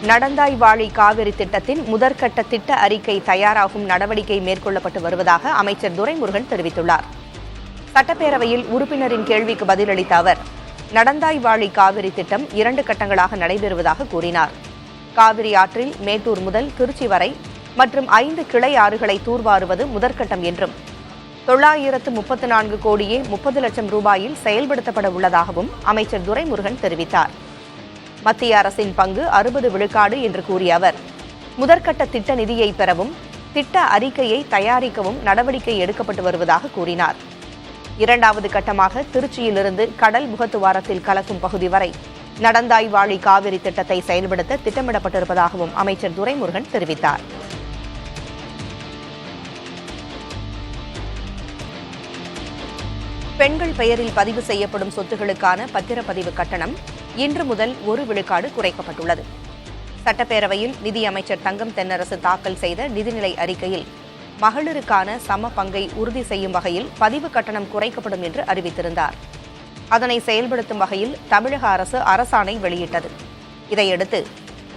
நடந்தாய் வாழி காவிரி திட்டத்தின் முதற்கட்ட திட்ட அறிக்கை தயாராகும் நடவடிக்கை மேற்கொள்ளப்பட்டு வருவதாக அமைச்சர் துரைமுருகன் தெரிவித்துள்ளார். சட்டப்பேரவையில் உறுப்பினரின் கேள்விக்கு பதிலளித்த அவர், நடந்தாய் வாழி காவிரி திட்டம் 2 கட்டங்களாக நடைபெறுவதாக கூறினார். காவிரி ஆற்றில் மேட்டூர் முதல் திருச்சி வரை மற்றும் 5 கிளை ஆறுகளை தூர்வாருவது முதற்கட்டம் என்றும் 934 கோடியே 30 லட்சம் ரூபாயில் செயல்படுத்தப்பட உள்ளதாகவும் அமைச்சர் துரைமுருகன் தெரிவித்தார். மத்திய அரசின் பங்கு 60 விழுக்காடு என்று கூறிய அவர், முதற்கட்ட திட்ட நிதியை பெறவும் திட்ட அறிக்கையை தயாரிக்கவும் நடவடிக்கை எடுக்கப்பட்டு வருவதாக கூறினார். 2வது கட்டமாக திருச்சியிலிருந்து கடல் முகத்துவாரத்தில் கலக்கும் பகுதி வரை நடந்தாய் வாழி காவிரி திட்டத்தை செயல்படுத்த திட்டமிடப்பட்டிருப்பதாகவும் அமைச்சர் துரைமுருகன் தெரிவித்தார். பெண்கள் பெயரில் பதிவு செய்யப்படும் சொத்துகளுக்கான பத்திரப்பதிவு கட்டணம் இன்று முதல் 1 விழுக்காடு குறைக்கப்பட்டுள்ளது. சட்டப்பேரவையில் நிதியமைச்சர் தங்கம் தென்னரசு தாக்கல் செய்த நிதிநிலை அறிக்கையில் மகளிருக்கான சம பங்கை உறுதி செய்யும் வகையில் பதிவு கட்டணம் குறைக்கப்படும் என்று அறிவித்திருந்தார். அதனை செயல்படுத்தும் வகையில் தமிழக அரசு அரசாணை வெளியிட்டது. இதையடுத்து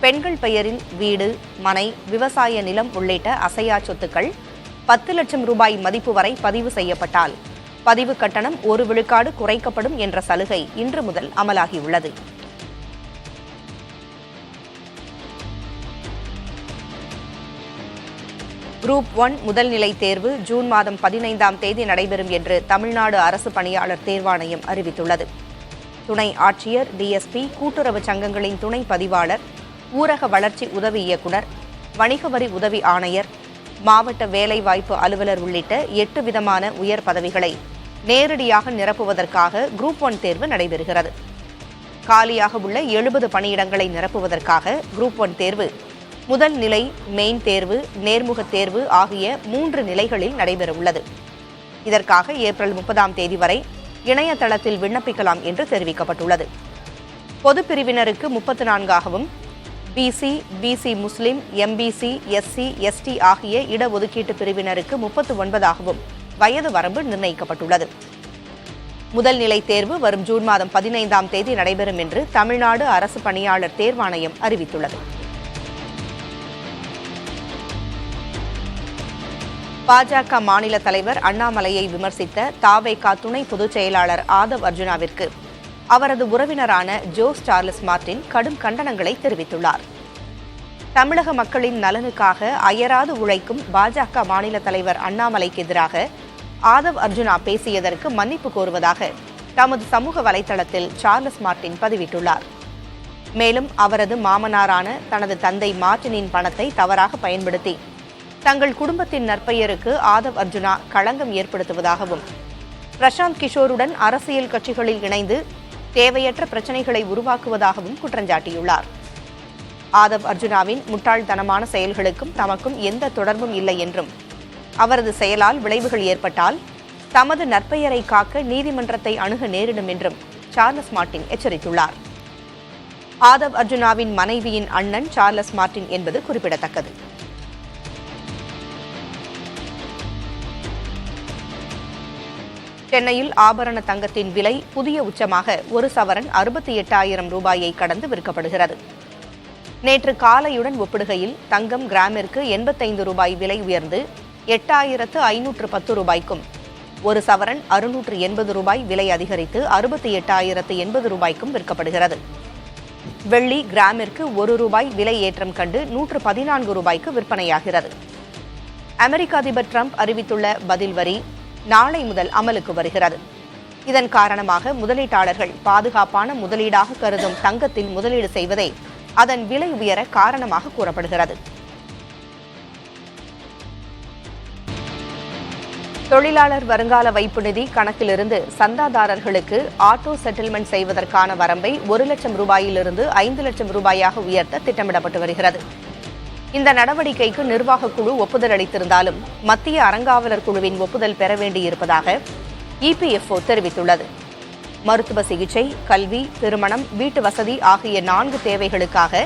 பெண்கள் பெயரில் வீடு, மனை, விவசாய நிலம் உள்ளிட்ட அசையா சொத்துக்கள் 10 லட்சம் ரூபாய் மதிப்பு வரை பதிவு செய்யப்பட்டால் பதிவு கட்டணம் 1 விழுக்காடு குறைக்கப்படும் என்ற சலுகை இன்று முதல் அமலாகியுள்ளது. குரூப் 1 முதல் நிலை தேர்வு ஜூன் மாதம் 15ஆம் தேதி நடைபெறும் என்று தமிழ்நாடு அரசு பணியாளர் தேர்வாணையம் அறிவித்துள்ளது. துணை ஆட்சியர், டிஎஸ்பி, கூட்டுறவு சங்கங்களின் துணை பதிவாளர், ஊரக வளர்ச்சி உதவி இயக்குநர், வணிக வரி உதவி ஆணையர், மாவட்ட வேலைவாய்ப்பு அலுவலர் உள்ளிட்ட 8 விதமான உயர் பதவிகளை நேரடியாக நிரப்புவதற்காக குரூப் 1 தேர்வு நடைபெறுகிறது. காலியாக உள்ள 70 பணியிடங்களை நிரப்புவதற்காக குரூப் 1 தேர்வு முதல் நிலை, மெயின் தேர்வு, நேர்முகத் தேர்வு ஆகிய 3 நிலைகளில் நடைபெறவுள்ளது. இதற்காக ஏப்ரல் 30ஆம் தேதி வரை இணையதளத்தில் விண்ணப்பிக்கலாம் என்று தெரிவிக்கப்பட்டுள்ளது. பொது பிரிவினருக்கு 34ஆகவும், பிசி, பிசி முஸ்லிம், எம்பிசி, எஸ்சி, எஸ்டி ஆகிய இடஒதுக்கீட்டு பிரிவினருக்கு 39ஆகவும் வயது வரம்பு நிர்ணயிக்கப்பட்டுள்ளது. முதல் நிலை தேர்வு வரும் ஜூன் மாதம் 15ஆம் தேதி நடைபெறும் என்று தமிழ்நாடு அரசு பணியாளர் தேர்வாணையம் அறிவித்துள்ளது. பாஜக மாநில தலைவர் அண்ணாமலையை விமர்சித்த தாவேகா துணை பொதுச் செயலாளர் ஆதவ் அர்ஜுனாவிற்கு அவரது உறவினரான ஜோஸ் சார்லஸ் மார்டின் கடும் கண்டனங்களை தெரிவித்துள்ளார். தமிழக மக்களின் நலனுக்காக அயராது உழைக்கும் பாஜக மாநில தலைவர் அண்ணாமலைக்கு எதிராக ஆதவ் அர்ஜுனா பேசியதற்கு மன்னிப்பு கோருவதாக தமது சமூக வலைதளத்தில் சார்லஸ் மார்டின் பதிவிட்டுள்ளார். மேலும் அவரது மாமனாரான தனது தந்தை மார்டினின் பணத்தை தவறாக பயன்படுத்தி தங்கள் குடும்பத்தின் நற்பெயருக்கு ஆதவ் அர்ஜுனா களங்கம் ஏற்படுத்துவதாகவும், பிரசாந்த் கிஷோருடன் அரசியல் கட்சிகளில் இணைந்து தேவையற்ற பிரச்சினைகளை உருவாக்குவதாகவும் குற்றஞ்சாட்டியுள்ளார். ஆதவ் அர்ஜுனாவின் முட்டாள்தனமான செயல்களுக்கும் தமக்கும் எந்த தொடர்பும் இல்லை என்றும், அவரது செயலால் விளைவுகள் ஏற்பட்டால் தமது நற்பெயரை காக்க நீதிமன்றத்தை அணுக நேரிடும் என்றும் சார்லஸ் மார்டின் எச்சரித்துள்ளார். ஆதவ் அர்ஜுனாவின் மனைவியின் அண்ணன் சார்லஸ் மார்டின் என்பது குறிப்பிடத்தக்கது. சென்னையில் ஆபரண தங்கத்தின் விலை புதிய உச்சமாக 1 சவரன் 68,000 ரூபாயை கடந்து விற்கப்படுகிறது. நேற்று காலையுடன் ஒப்பிடுகையில் தங்கம் கிராமிற்கு 85 ரூபாய் விலை உயர்ந்து 8,510 ரூபாய்க்கும், 1 சவரன் 680 ரூபாய் விலை அதிகரித்து 68,080 ரூபாய்க்கும் விற்கப்படுகிறது. வெள்ளி கிராமிற்கு 1 ரூபாய் விலை ஏற்றம் கண்டு 114 ரூபாய்க்கு விற்பனையாகிறது. அமெரிக்க அதிபர் டிரம்ப் அறிவித்துள்ள பதில் வரி நாளை முதல் அமலுக்கு வருகிறது. இதன் காரணமாக முதலீட்டாளர்கள் பாதுகாப்பான முதலீடாக கருதும் தங்கத்தில் முதலீடு செய்வதே அதன் விலை உயர காரணமாக கூறப்படுகிறது. தொழிலாளர் வருங்கால வைப்பு நிதி கணக்கிலிருந்து சந்தாதாரர்களுக்கு ஆட்டோ செட்டில்மெண்ட் செய்வதற்கான வரம்பை 1 லட்சம் ரூபாயிலிருந்து 5 லட்சம் ரூபாயாக உயர்த்த திட்டமிடப்பட்டு வருகிறது. இந்த நடவடிக்கைக்கு நிர்வாகக் குழு ஒப்புதல் அளித்திருந்தாலும் மத்திய அறங்காவலர் குழுவின் ஒப்புதல் பெற வேண்டியிருப்பதாக இபிஎஃப்ஓ தெரிவித்துள்ளது. மருத்துவ சிகிச்சை, கல்வி, திருமணம், வீட்டு வசதி ஆகிய 4 தேவைகளுக்காக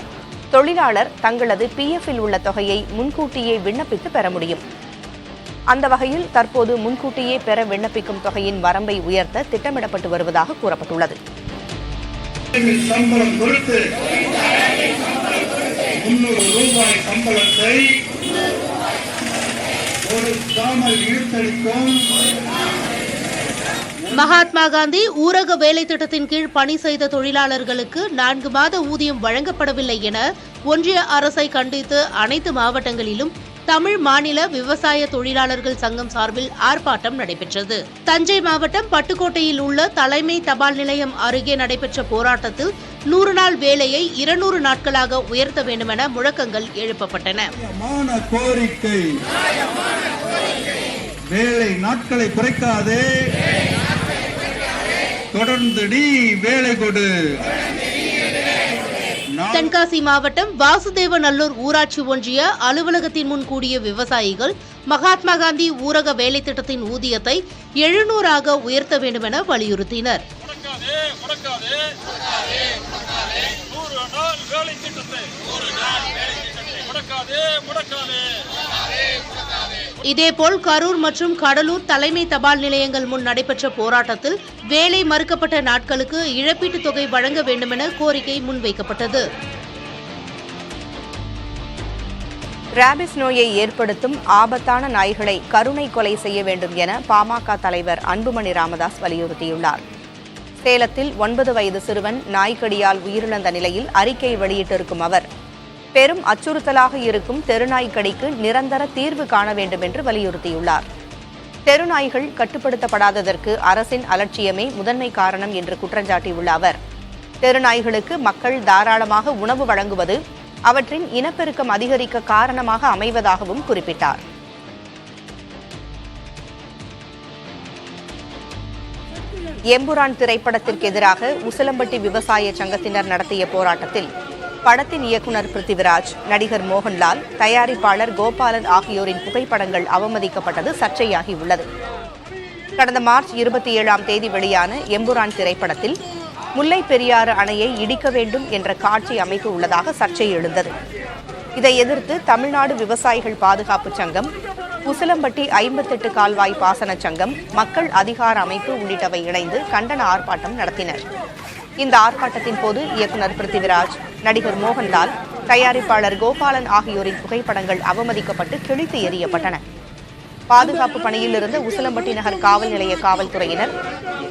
தொழிலாளர் தங்களது பிஎஃப்பில் உள்ள தொகையை முன்கூட்டியே விண்ணப்பித்து பெற முடியும். அந்த வகையில் தற்போது முன்கூட்டியே பெற விண்ணப்பிக்கும் தொகையின் வரம்பை உயர்த்த திட்டமிடப்பட்டு வருவதாக கூறப்பட்டுள்ளது. சம்பளத்தை கொடுக்காமல் இழுத்தடிக்கும் மகாத்மா காந்தி ஊரக வேலை திட்டத்தின் கீழ் பணி செய்த தொழிலாளர்களுக்கு 4 மாத ஊதியம் வழங்கப்படவில்லை என ஒன்றிய அரசை கண்டித்து அனைத்து மாவட்டங்களிலும் தமிழ் மாநில விவசாய தொழிலாளர்கள் சங்கம் சார்பில் ஆர்ப்பாட்டம் நடைபெற்றது. தஞ்சை மாவட்டம் பட்டுக்கோட்டையில் உள்ள தலைமை தபால் நிலையம் அருகே நடைபெற்ற போராட்டத்தில் 100 நாள் வேலையை 200 நாட்களாக உயர்த்த வேண்டுமென முழக்கங்கள் எழுப்பப்பட்டன. வேலை நாட்களை குறைக்காதே, தொடர்ந்து வேலை கொடு. தென்காசி மாவட்டம் வாசுதேவநல்லூர் ஊராட்சி ஒன்றிய அலுவலகத்தின் முன் கூடிய விவசாயிகள் மகாத்மா காந்தி ஊரக வேலை திட்டத்தின் ஊதியத்தை 700ஆக உயர்த்த வேண்டும் என வலியுறுத்தினர். இதேபோல் கரூர் மற்றும் கடலூர் தலைமை தபால் நிலையங்கள் முன் நடைபெற்ற போராட்டத்தில் வேலை மறுக்கப்பட்ட நாட்களுக்கு இழப்பீட்டுத் தொகை வழங்க வேண்டுமென கோரிக்கை முன்வைக்கப்பட்டது. ராபிஸ் நோயை ஏற்படுத்தும் ஆபத்தான நாய்களை கருணை கொலை செய்ய வேண்டும் என பாமக தலைவர் அன்புமணி ராமதாஸ் வலியுறுத்தியுள்ளார். சேலத்தில் 9 வயது சிறுவன் நாய்க்கடியால் உயிரிழந்த நிலையில் அறிக்கை வெளியிட்டிருக்கும் அவர், பெரும் அச்சுறுத்தலாக இருக்கும் தெருநாய்க்கடிக்கு நிரந்தர தீர்வு காண வேண்டும் என்று வலியுறுத்தியுள்ளார். தெருநாய்கள் கட்டுப்படுத்தப்படாததற்கு அரசின் அலட்சியமே முதன்மை காரணம் என்று குற்றஞ்சாட்டியுள்ள அவர், தெருநாய்களுக்கு மக்கள் தாராளமாக உணவு வழங்குவது அவற்றின் இனப்பெருக்கம் அதிகரிக்க காரணமாக அமைவதாகவும் குறிப்பிட்டார். எம்புரான் திரைப்படத்திற்கு எதிராக உசிலம்பட்டி விவசாய சங்கத்தினர் நடத்திய போராட்டத்தில் படத்தின் இயக்குநர் பிருத்திவிராஜ், நடிகர் மோகன்லால், தயாரிப்பாளர் கோபாலன் ஆகியோரின் புகைப்படங்கள் அவமதிக்கப்பட்டது சர்ச்சையாகியுள்ளது. கடந்த மார்ச் 27ஆம் தேதி வெளியான எம்புரான் திரைப்படத்தில் முல்லை பெரியாறு அணையை இடிக்க வேண்டும் என்ற காட்சி அமைப்பு உள்ளதாக சர்ச்சை எழுந்தது. இதை எதிர்த்து தமிழ்நாடு விவசாயிகள் பாதுகாப்பு சங்கம், உசிலம்பட்டி 58 கால்வாய் பாசன சங்கம், மக்கள் அதிகார அமைப்பு உள்ளிட்டவை இணைந்து கண்டன ஆர்ப்பாட்டம் நடத்தினர். இந்த ஆர்ப்பாட்டத்தின் போது இயக்குநர் பிருத்திவிராஜ், நடிகர் மோகன்லால், தயாரிப்பாளர் கோபாலன் ஆகியோரின் புகைப்படங்கள் அவமதிக்கப்பட்டு கிழித்து எறியப்பட்டன. பாதுகாப்பு பணியில் இருந்த உசிலம்பட்டி நகர் காவல் நிலைய காவல்துறையினர்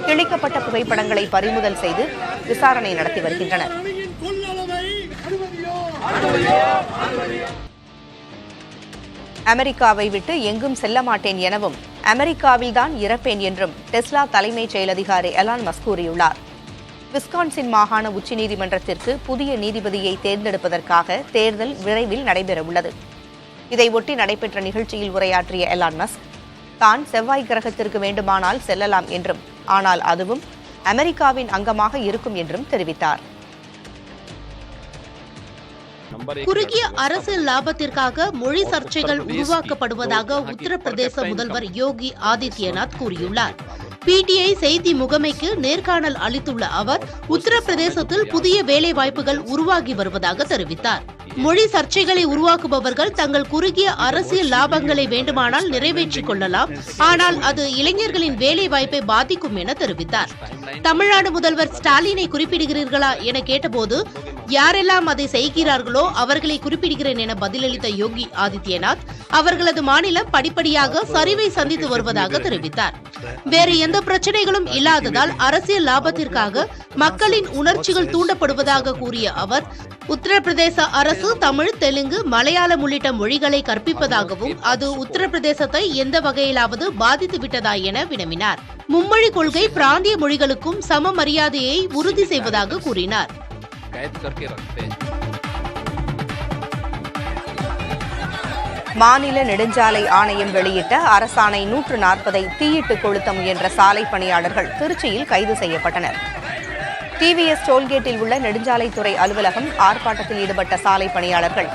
கிழிக்கப்பட்ட புகைப்படங்களை பறிமுதல் செய்து விசாரணை நடத்தி வருகின்றனர். அமெரிக்காவை விட்டு எங்கும் செல்ல மாட்டேன் எனவும் அமெரிக்காவில்தான் இறப்பேன் என்றும் டெஸ்லா தலைமைச் செயல் அதிகாரி எலான் மஸ்க் கூறியுள்ளார். விஸ்கான்சின் மாகாண உச்சநீதிமன்றத்திற்கு புதிய நீதிபதியை தேர்ந்தெடுப்பதற்காக தேர்தல் விரைவில் நடைபெறவுள்ளது. இதையொட்டி நடைபெற்ற நிகழ்ச்சியில் உரையாற்றிய எலான் மஸ்க், தான் செவ்வாய் கிரகத்திற்கு வேண்டுமானால் செல்லலாம் என்றும், ஆனால் அதுவும் அமெரிக்காவின் அங்கமாக இருக்கும் என்றும் தெரிவித்தார். குறுகிய அரசியல் லாபத்திற்காக மொழி சர்ச்சைகள் உருவாக்கப்படுவதாக உத்தரப்பிரதேச முதல்வர் யோகி ஆதித்யநாத் கூறியுள்ளார். பிடிஐ செய்தி முகமைக்கு நேர்காணல் அளித்துள்ள அவர், உத்தரப்பிரதேசத்தில் புதிய வேலை வாய்ப்புகள் உருவாகி வருவதாக தெரிவித்தார். மொழி சர்ச்சைகளை உருவாக்குபவர்கள் தங்கள் குறுகிய அரசியல் லாபங்களை வேண்டுமானால் நிறைவேற்றிக் கொள்ளலாம், ஆனால் அது இளைஞர்களின் வேலை வாய்ப்பை பாதிக்கும் என தெரிவித்தார். தமிழ்நாடு முதல்வர் ஸ்டாலினை குறிப்பிடுகிறீர்களா என கேட்டபோது, யாரெல்லாம் அதை செய்கிறார்களோ அவர்களை குறிப்பிடுகிறேன் என பதிலளித்த யோகி ஆதித்யநாத், அவர்களது மாநிலம் படிப்படியாக சரிவை சந்தித்து வருவதாக தெரிவித்தார். வேறு எந்த பிரச்சனைகளும் இல்லாததால் அரசியல் லாபத்திற்காக மக்களின் உணர்ச்சிகள் தூண்டப்படுவதாக கூறிய அவர், உத்தரப்பிரதேச அரசு தமிழ், தெலுங்கு, மலையாளம் உள்ளிட்ட மொழிகளை கற்பிப்பதாகவும் அது உத்தரப்பிரதேசத்தை எந்த வகையிலாவது பாதித்து விட்டதா என வினவினார். மும்மொழி கொள்கை பிராந்திய மொழிகளுக்கும் சம மரியாதையை உறுதி செய்வதாக கூறினார். மாநில நெடுஞ்சாலை ஆணையம் வெளியிட்ட அரசாணை 140ஐ தீயிட்டு கொளுத்த முயன்ற சாலை பணியாளர்கள் திருச்சியில் கைது செய்யப்பட்டனர். டிவிஎஸ் டோல்கேட்டில் உள்ள நெடுஞ்சாலைத்துறை அலுவலகம் ஆர்ப்பாட்டத்தில் ஈடுபட்ட சாலை பணியாளர்கள்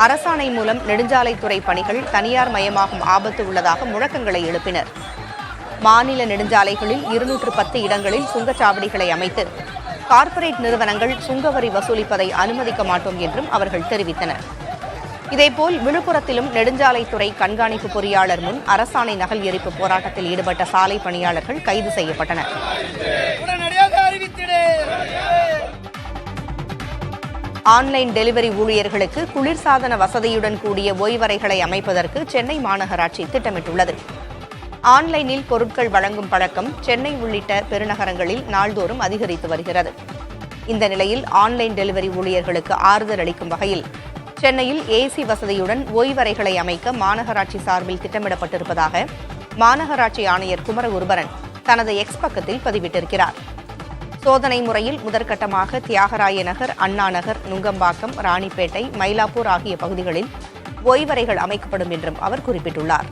அரசாணை மூலம் நெடுஞ்சாலைத்துறை பணிகள் தனியார் மயமாகும் ஆபத்து உள்ளதாக முழக்கங்களை எழுப்பினர். மாநில நெடுஞ்சாலைகளில் 210 இடங்களில் சுங்கச்சாவடிகளை அமைத்து கார்ப்பரேட் நிறுவனங்கள் சுங்கவரி வசூலிப்பதை அனுமதிக்க மாட்டோம் என்றும் அவர்கள் தெரிவித்தனர். இதேபோல் விழுப்புரத்திலும் நெடுஞ்சாலைத்துறை கண்காணிப்பு பொறியாளர் முன் அரசாணை நகல் எரிப்பு போராட்டத்தில் ஈடுபட்ட சாலை பணியாளர்கள் கைது செய்யப்பட்டனர். ஆன்லைன் டெலிவரி ஊழியர்களுக்கு குளிர்சாதன வசதியுடன் கூடிய ஓய்வறைகளை அமைப்பதற்கு சென்னை மாநகராட்சி திட்டமிட்டுள்ளது. ஆன்லைனில் பொருட்கள் வழங்கும் பழக்கம் சென்னை உள்ளிட்ட பெருநகரங்களில் நாள்தோறும் அதிகரித்து வருகிறது. இந்த நிலையில் ஆன்லைன் டெலிவரி ஊழியர்களுக்கு ஆறுதல் அளிக்கும் வகையில் சென்னையில் ஏசி வசதியுடன் ஓய்வறைகளை அமைக்க மாநகராட்சி சார்பில் திட்டமிடப்பட்டிருப்பதாக மாநகராட்சி ஆணையர் குமரகுருபரன் தனது எக்ஸ் பக்கத்தில் பதிவிட்டிருக்கிறார். சோதனை முறையில் முதற்கட்டமாக தியாகராய நகர், அண்ணா நகர், நுங்கம்பாக்கம், ராணிப்பேட்டை, மயிலாப்பூர் ஆகிய பகுதிகளில் ஓய்வறைகள் அமைக்கப்படும் என்றும் அவர் குறிப்பிட்டுள்ளார்.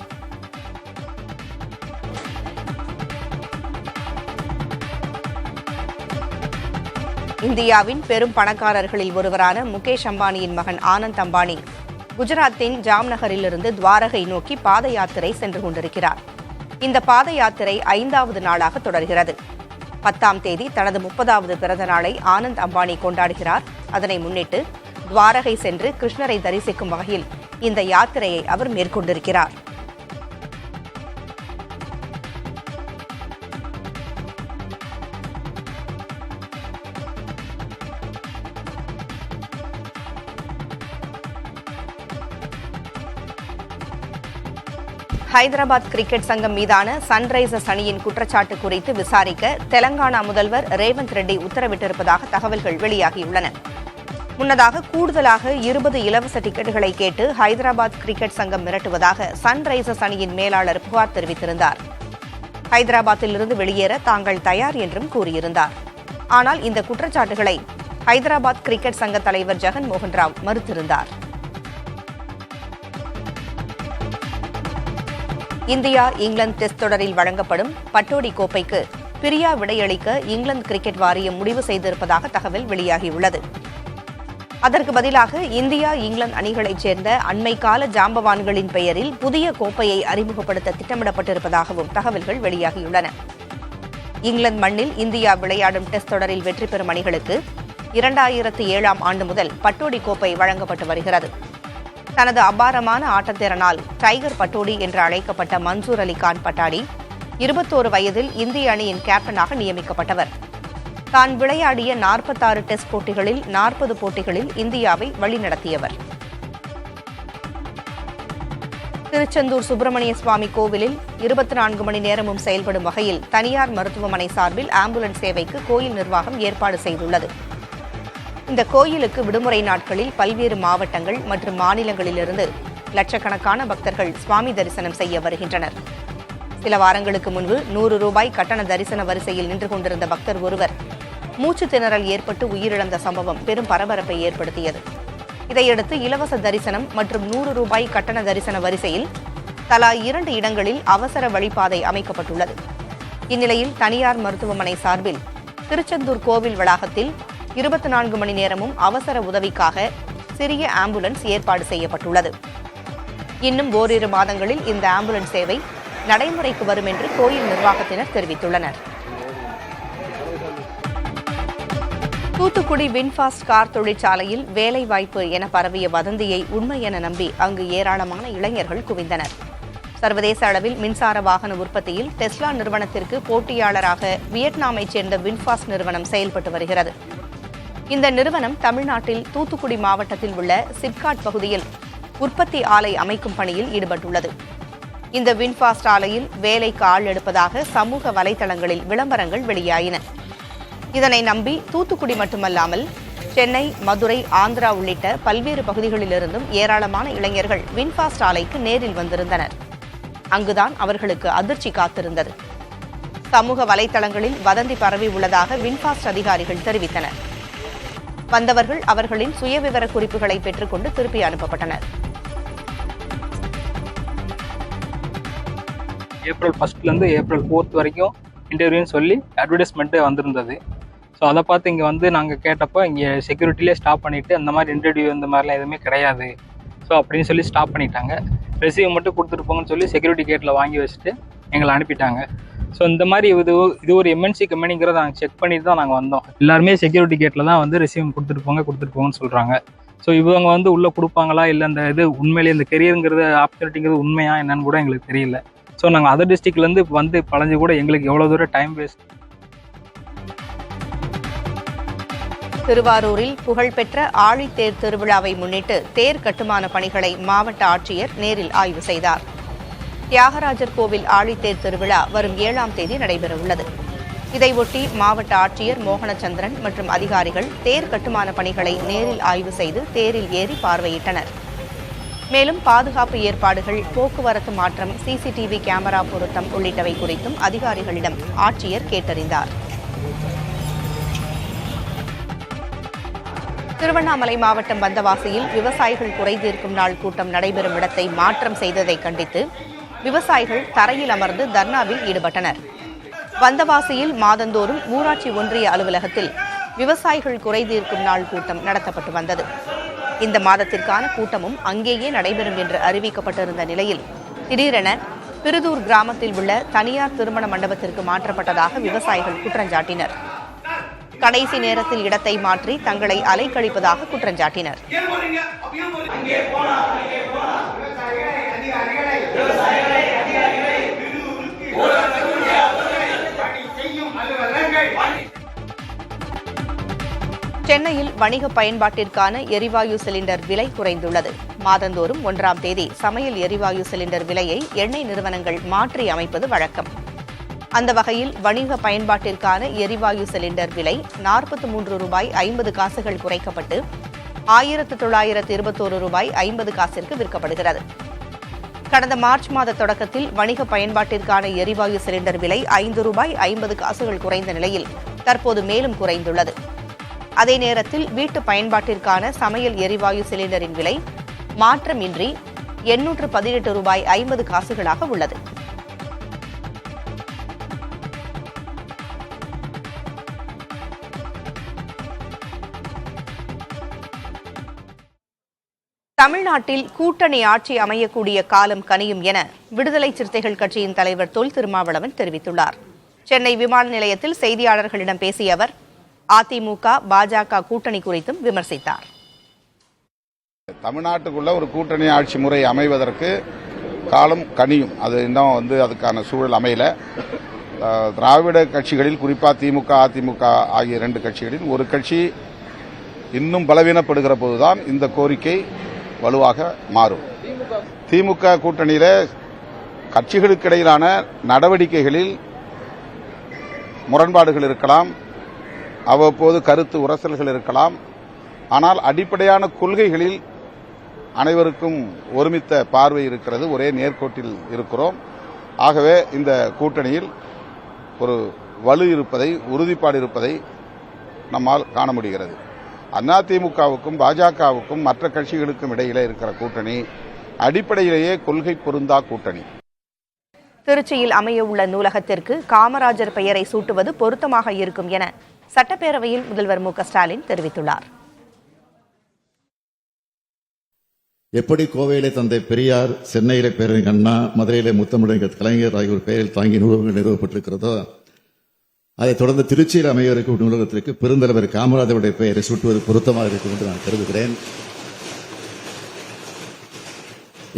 இந்தியாவின் பெரும் பணக்காரர்களில் ஒருவரான முகேஷ் அம்பானியின் மகன் ஆனந்த் அம்பானி குஜராத்தின் ஜாம்நகரிலிருந்து துவாரகை நோக்கி பாத யாத்திரை சென்று கொண்டிருக்கிறார். இந்த பாத யாத்திரை 5வது நாளாக தொடர்கிறது. 10ஆம் தேதி தனது 30வது பிறந்த நாளை ஆனந்த் அம்பானி கொண்டாடுகிறார். அதனை முன்னிட்டு துவாரகை சென்று கிருஷ்ணரை தரிசிக்கும் வகையில் இந்த யாத்திரையை அவர் மேற்கொண்டிருக்கிறார். ஹைதராபாத் கிரிக்கெட் சங்கம் மீதான சன்ரைசர்ஸ் அணியின் குற்றச்சாட்டு குறித்து விசாரிக்க தெலங்கானா முதல்வர் ரேவந்த் ரெட்டி உத்தரவிட்டிருப்பதாக தகவல்கள் வெளியாகியுள்ளன. முன்னதாக கூடுதலாக 20 இலவச டிக்கெட்டுகளை கேட்டு ஹைதராபாத் கிரிக்கெட் சங்கம் மிரட்டுவதாக சன்ரைசர்ஸ் அணியின் மேலாளர் புகார் தெரிவித்திருந்தார். ஹைதராபாத்திலிருந்து வெளியேற தாங்கள் தயார் என்றும் கூறியிருந்தார். ஆனால் இந்த குற்றச்சாட்டுகளை ஹைதராபாத் கிரிக்கெட் சங்க தலைவர் ஜெகன் மோகன் ராவ் மறுத்திருந்தார். இந்தியா இங்கிலாந்து டெஸ்ட் தொடரில் வழங்கப்படும் பட்டோடி கோப்பைக்கு பிரியா விடையளிக்க இங்கிலாந்து கிரிக்கெட் வாரியம் முடிவு செய்திருப்பதாக தகவல் வெளியாகியுள்ளது. அதற்கு பதிலாக இந்தியா இங்கிலாந்து அணிகளைச் சேர்ந்த அண்மை கால ஜாம்பவான்களின் பெயரில் புதிய கோப்பையை அறிமுகப்படுத்த திட்டமிடப்பட்டிருப்பதாகவும் தகவல்கள் வெளியாகியுள்ளன. இங்கிலாந்து மண்ணில் இந்தியா விளையாடும் டெஸ்ட் தொடரில் வெற்றி பெறும் அணிகளுக்கு 2007ஆம் ஆண்டு முதல் பட்டோடி கோப்பை வழங்கப்பட்டு வருகிறது. தனது அபாரமான ஆட்டத்திறனால் டைகர் பட்டோடி என்று அழைக்கப்பட்ட மன்சூர் அலி கான் பட்டாடி 21 வயதில் இந்திய அணியின் கேப்டனாக நியமிக்கப்பட்டவர். தான் விளையாடிய 46 டெஸ்ட் போட்டிகளில் 40 போட்டிகளில் இந்தியாவை வழிநடத்தியவர். திருச்செந்தூர் சுப்பிரமணிய சுவாமி கோவிலில் 24 மணி நேரமும் செயல்படும் வகையில் தனியார் மருத்துவமனை சார்பில் ஆம்புலன்ஸ் சேவைக்கு கோயில் நிர்வாகம் ஏற்பாடு செய்துள்ளது. இந்த கோயிலுக்கு விடுமுறை நாட்களில் பல்வேறு மாவட்டங்கள் மற்றும் மாநிலங்களிலிருந்து லட்சக்கணக்கான பக்தர்கள் சுவாமி தரிசனம் செய்ய வருகின்றனர். சில வாரங்களுக்கு முன்பு 100 ரூபாய் கட்டண தரிசன வரிசையில் நின்று கொண்டிருந்த பக்தர் ஒருவர் மூச்சு திணறல் ஏற்பட்டு உயிரிழந்த சம்பவம் பெரும் பரபரப்பை ஏற்படுத்தியது. இதையடுத்து இலவச தரிசனம் மற்றும் 100 ரூபாய் கட்டண தரிசன வரிசையில் தலா 2 இடங்களில் அவசர வழிபாதை அமைக்கப்பட்டுள்ளது. இந்நிலையில் தனியார் மருத்துவமனை சார்பில் திருச்செந்தூர் கோவில் வளாகத்தில் 24 மணி நேரமும் அவசர உதவிக்காக சிறிய ஆம்புலன்ஸ் ஏற்பாடு செய்யப்பட்டுள்ளது. இன்னும் ஓரிரு மாதங்களில் இந்த ஆம்புலன்ஸ் சேவை நடைமுறைக்கு வரும் என்று கோயில் நிர்வாகத்தினர் தெரிவித்துள்ளனர். தூத்துக்குடி வின்ஃபாஸ்ட் கார் தொழிற்சாலையில் வேலைவாய்ப்பு என பரவிய வதந்தியை உண்மை என நம்பி அங்கு ஏராளமான இளைஞர்கள் குவிந்தனர். சர்வதேச அளவில் மின்சார வாகன உற்பத்தியில் டெஸ்லா நிறுவனத்திற்கு போட்டியாளராக வியட்நாமைச் சேர்ந்த வின்ஃபாஸ்ட் நிறுவனம் செயல்பட்டு வருகிறது. இந்த நிறுவனம் தமிழ்நாட்டில் தூத்துக்குடி மாவட்டத்தில் உள்ள சிப்காட் பகுதியில் உற்பத்தி ஆலை அமைக்கும் பணியில் ஈடுபட்டுள்ளது. இந்த வின்ஃபாஸ்ட் ஆலையில் வேலைக்கு ஆள் எடுப்பதாக சமூக வலைதளங்களில் விளம்பரங்கள் வெளியாயின. இதனை நம்பி தூத்துக்குடி மட்டுமல்லாமல் சென்னை, மதுரை, ஆந்திரா உள்ளிட்ட பல்வேறு பகுதிகளிலிருந்தும் ஏராளமான இளைஞர்கள் வின்ஃபாஸ்ட் ஆலைக்கு நேரில் வந்திருந்தனர். அங்குதான் அவர்களுக்கு அதிர்ச்சி காத்திருந்தது. சமூக வலைதளங்களில் வதந்தி பரவி உள்ளதாக வின்ஃபாஸ்ட் அதிகாரிகள் தெரிவித்தனர். வந்தவர்கள் அவர்களின் சுயவிவர குறிப்புகளை பெற்றுக்கொண்டு திருப்பி அனுப்பப்பட்டனர். ஏப்ரல் 1 ஏப்ரல் 4 வரைக்கும் இன்டர்வியூன்னு சொல்லி அட்வர்டைஸ்மெண்ட்டு வந்திருந்தது. ஸோ அதை பார்த்து இங்கே வந்து நாங்கள் கேட்டப்போ இங்கே செக்யூரிட்டிலே ஸ்டாப் பண்ணிவிட்டு அந்த மாதிரி இன்டர்வியூ இந்த மாதிரிலாம் எதுவுமே கிடையாது ஸோ அப்படின்னு சொல்லி ஸ்டாப் பண்ணிட்டாங்க. ரெசியூம் மட்டும் கொடுத்துட்டு போங்கன்னு சொல்லி செக்யூரிட்டி கேட்டில் வாங்கி வச்சுட்டு எங்களை அனுப்பிட்டாங்க. ஸோ இந்த மாதிரி இது ஒரு எம்என்சி கம்பெனிங்கிறத நாங்கள் செக் பண்ணிட்டு தான் நாங்கள் வந்தோம். எல்லாருமே செக்யூரிட்டி கேட்டில் தான் வந்து ரெசியூம் கொடுத்துட்டு போங்கன்னு சொல்கிறாங்க. ஸோ இவங்க வந்து உள்ளே கொடுப்பாங்களா இல்லை அந்த இது உண்மையிலே இந்த கெரியருங்கிறது ஆப்பர்ச்சுனிட்டிங்கிறது உண்மையா என்னன்னு கூட எங்களுக்கு தெரியல. ஸோ நாங்கள் அதர் டிஸ்ட்ரிக்ட்லேருந்து வந்து பழஞ்சு கூட எங்களுக்கு எவ்வளோ தூரம் டைம் வேஸ்ட். திருவாரூரில் புகழ்பெற்ற ஆழித்தேர் திருவிழாவை முன்னிட்டு தேர் கட்டுமான பணிகளை மாவட்ட ஆட்சியர் நேரில் ஆய்வு செய்தார். தியாகராஜர் கோவில் ஆழித்தேர் திருவிழா வரும் 7ஆம் தேதி நடைபெறவுள்ளது. இதையொட்டி மாவட்ட ஆட்சியர் மோகனச்சந்திரன் மற்றும் அதிகாரிகள் தேர் கட்டுமான பணிகளை நேரில் ஆய்வு செய்து தேரில் ஏறி பார்வையிட்டனர். மேலும் பாதுகாப்பு ஏற்பாடுகள், போக்குவரத்து மாற்றம், சிசிடிவி கேமரா பொருத்தம் உள்ளிட்டவை குறித்தும் அதிகாரிகளிடம் ஆட்சியர் கேட்டறிந்தார். திருவண்ணாமலை மாவட்டம் வந்தவாசியில் விவசாயிகள் குறைதீர்க்கும் நாள் கூட்டம் நடைபெறும் இடத்தை மாற்றம் செய்ததை கண்டித்து விவசாயிகள் தரையில் அமர்ந்து தர்ணாவில் ஈடுபட்டனர். வந்தவாசியில் மாதந்தோறும் ஊராட்சி ஒன்றிய அலுவலகத்தில் விவசாயிகள் குறைதீர்க்கும் நாள் கூட்டம் நடத்தப்பட்டு வந்தது. இந்த மாதத்திற்கான கூட்டமும் அங்கேயே நடைபெறும் என்று அறிவிக்கப்பட்டிருந்த நிலையில் திடீரென பிருதூர் கிராமத்தில் உள்ள தனியார் திருமண மண்டபத்திற்கு மாற்றப்பட்டதாக விவசாயிகள் குற்றஞ்சாட்டினர். கடைசி நேரத்தில் இடத்தை மாற்றி தங்களை அலைக்கழிப்பதாக குற்றஞ்சாட்டினர். சென்னையில் வணிக பயன்பாட்டிற்கான எரிவாயு சிலிண்டர் விலை குறைந்துள்ளது. மாதந்தோறும் 1ஆம் தேதி சமையல் எரிவாயு சிலிண்டர் விலையை எண்ணெய் நிறுவனங்கள் மாற்றி அமைப்பது வழக்கம். அந்த வகையில் வணிக பயன்பாட்டிற்கான எரிவாயு சிலிண்டர் விலை 43 ரூபாய் 50 காசுகள் குறைக்கப்பட்டு 1921 ரூபாய் 50 காசிற்கு விற்கப்படுகிறது. கடந்த மார்ச் மாத தொடக்கத்தில் வணிக பயன்பாட்டிற்கான எரிவாயு சிலிண்டர் விலை 5 ரூபாய் 50 காசுகள் குறைந்த நிலையில் தற்போது மேலும் குறைந்துள்ளது. அதே நேரத்தில் வீட்டு பயன்பாட்டிற்கான சமையல் எரிவாயு சிலிண்டரின் விலை மாற்றமின்றி 818 ரூபாய் 50 காசுகளாக உள்ளது. தமிழ்நாட்டில் கூட்டணி ஆட்சி அமையக்கூடிய காலம் கனியும் என விடுதலை சிறுத்தைகள் கட்சியின் தலைவர் தொல் திருமாவளவன் தெரிவித்துள்ளார். சென்னை விமான நிலையத்தில் செய்தியாளர்களிடம் பேசிய அவர் அதிமுக, பாஜக கூட்டணி குறித்தும் விமர்சித்தார். தமிழ்நாட்டுக்குள்ள ஒரு கூட்டணி ஆட்சி முறை அமைவதற்கு காலம் கனியும். அது இன்னும் அதுக்கான சூழல் அமையல. திராவிட கட்சிகளில் குறிப்பாக திமுக, அதிமுக ஆகிய 2 கட்சிகளில் ஒரு கட்சி இன்னும் பலவீனப்படுகிற போதுதான் இந்த கோரிக்கை வலுவாக மாறும். திமுக கூட்டணியில கட்சிகளுக்கு இடையிலான நடவடிக்கைகளில் முரண்பாடுகள் இருக்கலாம், அவ்வப்போது கருத்து உரசல்கள் இருக்கலாம். ஆனால் அடிப்படையான கொள்கைகளில் அனைவருக்கும் ஒருமித்த பார்வை இருக்கிறது, ஒரே நேர்கோட்டில் இருக்கிறோம். ஆகவே இந்த கூட்டணியில் ஒரு வலு இருப்பதை, உறுதிப்பாடு இருப்பதை நம்மால் காண முடிகிறது. அதிமுகவுக்கும் பாஜகவுக்கும் மற்ற கட்சிகளுக்கும் இடையிலே இருக்கிற கூட்டணி அடிப்படையிலேயே கொள்கை பொருந்தா கூட்டணி. திருச்சியில் அமையவுள்ள நூலகத்திற்கு காமராஜர் பெயரை சூட்டுவது பொருத்தமாக இருக்கும் என சட்டப்பேரவையில் முதல்வர் மு க ஸ்டாலின் தெரிவித்துள்ளார். எப்படி கோவையிலே தந்தை பெரியார், சென்னையிலே பேரறிஞர் அண்ணா, மதுரையிலே முத்தமிழர் கலைஞர் ஆகியோர் பெயரில் தாங்கி நூலகங்கள் நிறுவப்பட்டிருக்கிறதோ, அதைத் தொடர்ந்து திருச்சியில் அமையவிருக்கும் நூலகத்திற்கு பெருந்தலைவர் காமராஜருடைய பெயரை சூட்டுவது பொருத்தமாக இருக்கும் என்று நான் கருதுகிறேன்.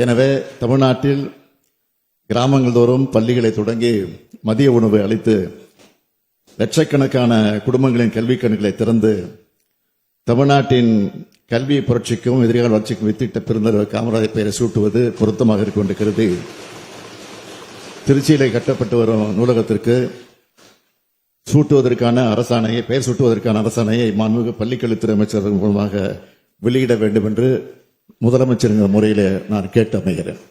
எனவே தமிழ்நாட்டில் கிராமங்கள் தோறும் பள்ளிகளை தொடங்கி மதிய உணவு அளித்து லட்சக்கணக்கான குடும்பங்களின் கல்விக் கணக்குகளை திறந்து தமிழ்நாட்டின் கல்வி புரட்சிக்கும் எதிர்கால வளர்ச்சிக்கும் வித்திட்ட பெருந்தலைவர் காமராஜர் பெயரை சூட்டுவது பொருத்தமாக இருக்கும் என்று கருதி திருச்சியிலே கட்டப்பட்டு வரும் நூலகத்திற்கு சூட்டுவதற்கான அரசாணையை, பெயர் சூட்டுவதற்கான அரசாணையை மாண்புமிகு பள்ளிக்கல்வித்துறை அமைச்சர்கள் மூலமாக வெளியிட வேண்டும் என்று முதலமைச்சர் முறையிலே நான் கேட்டு அமைகிறேன்.